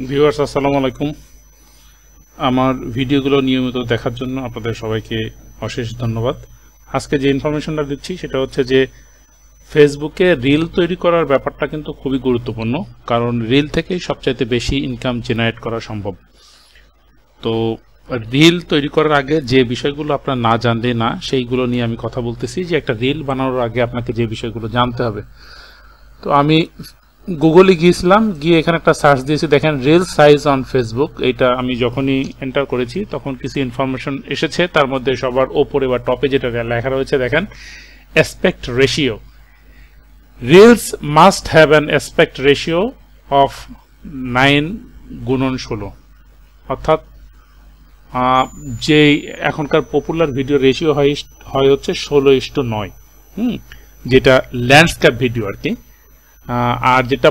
Viewers আসসালামু আলাইকুম। আমার ভিডিওগুলো নিয়মিত দেখার জন্য আপনাদের সবাইকে অশেষ ধন্যবাদ। আজকে যে ইনফরমেশনটা দিচ্ছি সেটা হচ্ছে যে ফেসবুকে রিল তৈরি করার ব্যাপারটা কিন্তু খুবই গুরুত্বপূর্ণ, কারণ রিল থেকেই সবচাইতে বেশি ইনকাম জেনারেট করা সম্ভব। তো রিল তৈরি করার আগে যে বিষয়গুলো আপনার না জানলে না, সেইগুলো নিয়ে আমি কথা বলতেছি যে একটা রিল বানানোর আগে আপনাকে যে বিষয়গুলো জানতে হবে। তো আমি গুগলে গিয়েছিলাম, গিয়ে এখানে একটা সার্চ দিয়েছি, দেখেন রিল সাইজ অন ফেসবুক। এটা আমি যখনই এন্টার করেছি তখন কিছু ইনফরমেশন এসেছে, তার মধ্যে সবার ওপরে বা টপে যেটা লেখা রয়েছে দেখেন aspect ratio. Reels must have an aspect ratio of 9:16, অর্থাৎ যে এখনকার পপুলার ভিডিও রেশিও হয় হচ্ছে 16:9, যেটা ল্যান্ডস্কেপ ভিডিও আর কি। আর যেটা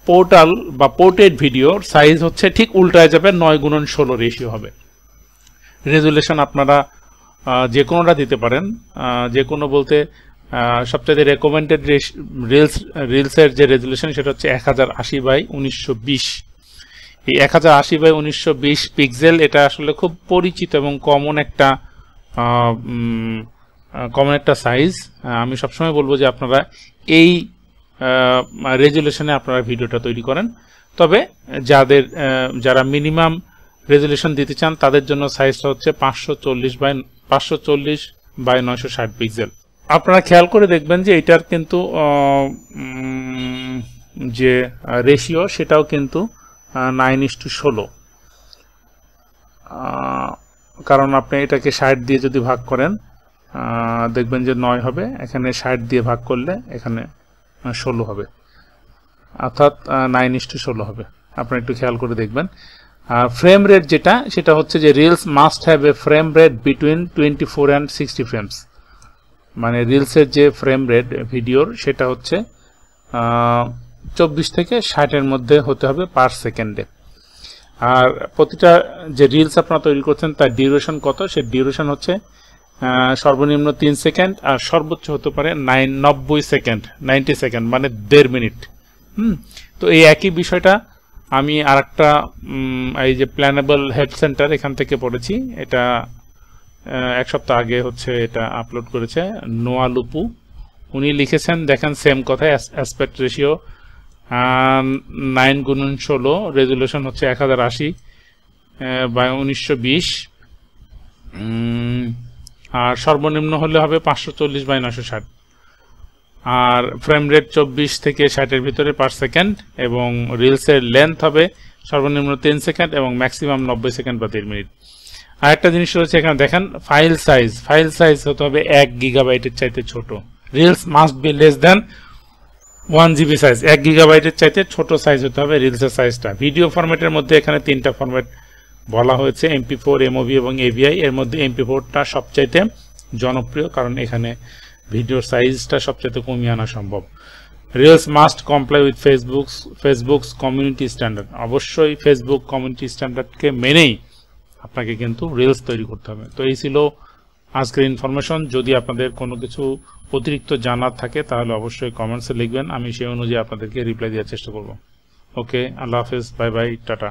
পোর্টাল বা পোর্ট্রেট ভিডিওর সাইজ হচ্ছে ঠিক উল্টায় যাবে, 9:16 রেশিও হবে। রেজুলেশন আপনারা যে কোনোটা দিতে পারেন, যে কোনো বলতে সবচেয়ে রেকমেন্ডেড রিলসের যে রেজুলেশন সেটা হচ্ছে 1080x1920। এই 1080x1920 পিক্সেল এটা আসলে খুব পরিচিত এবং কমন একটা সাইজ। আমি সবসময় বলবো যে আপনারা এই রেজুলেশনে আপনারা ভিডিওটা তৈরি করেন। তবে যারা মিনিমাম রেজুলেশন দিতে চান তাদের জন্য সাইজটা হচ্ছে 540x960 পিক্সেল। আপনারা খেয়াল করে দেখবেন যে এটার কিন্তু যে রেশিও সেটাও কিন্তু 9:16, কারণ আপনি এটাকে 60 দিয়ে যদি ভাগ করেন দেখবেন যে 9 হবে, এখানে 60 দিয়ে ভাগ করলে এখানে 16 হবে, অর্থাৎ 9:16 হবে। আপনারা একটু খেয়াল করে দেখবেন। ফ্রেম রেট সেটা হচ্ছে যে reels must have A frame rate between 24 and 60 frames. মানে রিলসের যে ফ্রেম রেট ভিডিওর সেটা হচ্ছে 24 থেকে 60-এর মধ্যে হতে হবে পার সেকেন্ডে। আর প্রতিটা যে রিলস আপনারা তৈরি করছেন তার ডিউরেশন কত, সে ডিউরেশন হচ্ছে সর্বনিম্ন 3 সেকেন্ড আর সর্বোচ্চ হতে পারে 90 সেকেন্ড, মানে 1.5 মিনিট। তো এই একই বিষয়টা আমি আরেকটা এই যে প্ল্যানেবল হেল্প সেন্টার এখান থেকে পড়েছি। এটা এক সপ্তাহ আগে হচ্ছে এটা আপলোড করেছে নোয়া লুপু, উনি লিখেছেন দেখেন সেম কথা, অ্যাসপেক্ট রেশিও 9:16, রেজুলেশন হচ্ছে 1080x1920, আর সর্বনিম্ন হলে হবে 540x960, আর ফ্রেম রেট 24 থেকে 60-এর ভিতরে পার সেকেন্ড, এবং রিলসের লেন্থ হবে সর্বনিম্ন 3 সেকেন্ড এবং ম্যাক্সিমাম 90 সেকেন্ড বা 1.5 মিনিট। আর একটা জিনিস রয়েছে এখানে দেখেন ফাইল সাইজ হতে হবে 1 গিগাবাইটের চাইতে ছোট। Reels must be less than 1 GB size, 1 গিগাবাইটের চাইতে ছোট সাইজ হতে হবে রিলসের সাইজটা। ভিডিও ফরম্যাটের মধ্যে এখানে 3টা ফরম্যাট বলা হয়েছে, MP4, MOV এবং AVI। এর মধ্যে MP4টা সবচাইতে জনপ্রিয়, কারণ এখানে ভিডিওর সাইজটা সবচাইতে কমিয়ে আনা সম্ভব। Reels must comply with Facebook's community standard. অবশ্যই ফেসবুক কমিউনিটি স্ট্যান্ডার্ডকে মেনেই আপনাকে কিন্তু রিলস তৈরি করতে হবে। তো এই ছিল আজকের ইনফরমেশন। যদি আপনাদের কোনো কিছু অতিরিক্ত জানার থাকে তাহলে অবশ্যই কমেন্টসে লিখবেন, আমি সেই অনুযায়ী আপনাদেরকে রিপ্লাই দেওয়ার চেষ্টা করব। ওকে, আল্লাহ হাফেজ, বাই বাই, টাটা।